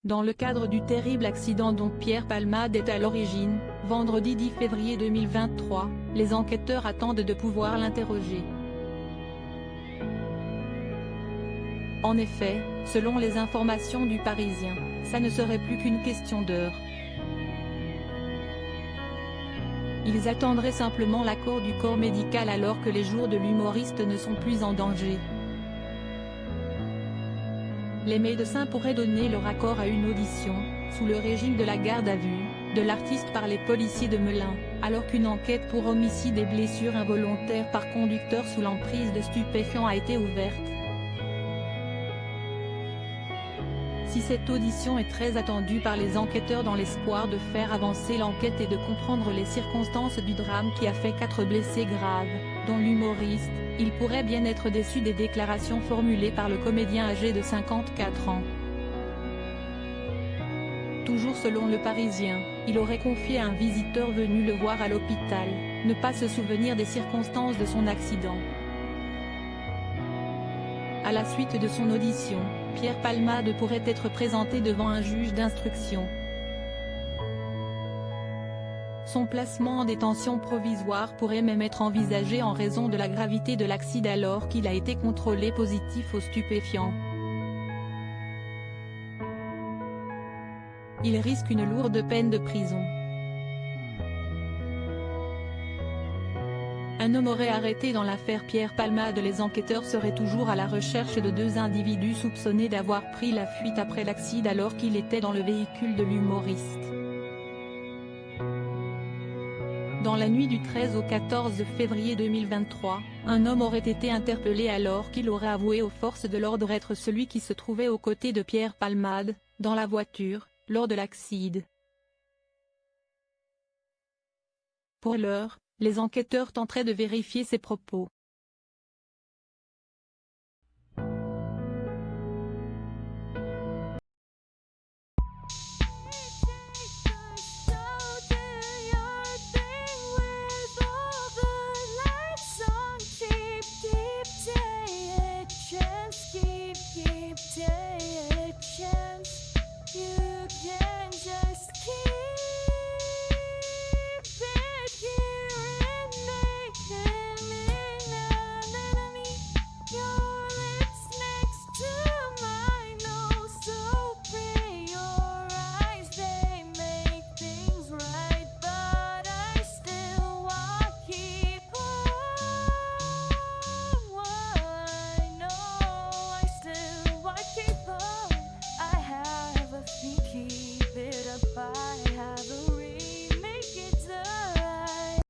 Dans le cadre du terrible accident dont Pierre Palmade est à l'origine, vendredi 10 février 2023, les enquêteurs attendent de pouvoir l'interroger. En effet, selon les informations du Parisien, ça ne serait plus qu'une question d'heure. Ils attendraient simplement l'accord du corps médical alors que les jours de l'humoriste ne sont plus en danger. Les médecins pourraient donner leur accord à une audition, sous le régime de la garde à vue, de l'artiste par les policiers de Melun, alors qu'une enquête pour homicide et blessures involontaires par conducteur sous l'emprise de stupéfiants a été ouverte. Si cette audition est très attendue par les enquêteurs dans l'espoir de faire avancer l'enquête et de comprendre les circonstances du drame qui a fait 4 blessés graves, dont l'humoriste, il pourrait bien être déçu des déclarations formulées par le comédien âgé de 54 ans. Toujours selon Le Parisien, il aurait confié à un visiteur venu le voir à l'hôpital, ne pas se souvenir des circonstances de son accident. À la suite de son audition, Pierre Palmade pourrait être présenté devant un juge d'instruction. Son placement en détention provisoire pourrait même être envisagé en raison de la gravité de l'accident alors qu'il a été contrôlé positif aux stupéfiants. Il risque une lourde peine de prison. Un homme aurait arrêté dans l'affaire Pierre Palmade. Les enquêteurs seraient toujours à la recherche de 2 individus soupçonnés d'avoir pris la fuite après l'accident alors qu'il était dans le véhicule de l'humoriste. Dans la nuit du 13 au 14 février 2023, un homme aurait été interpellé alors qu'il aurait avoué aux forces de l'ordre être celui qui se trouvait aux côtés de Pierre Palmade, dans la voiture, lors de l'accident. Pour l'heure, les enquêteurs tenteraient de vérifier ces propos.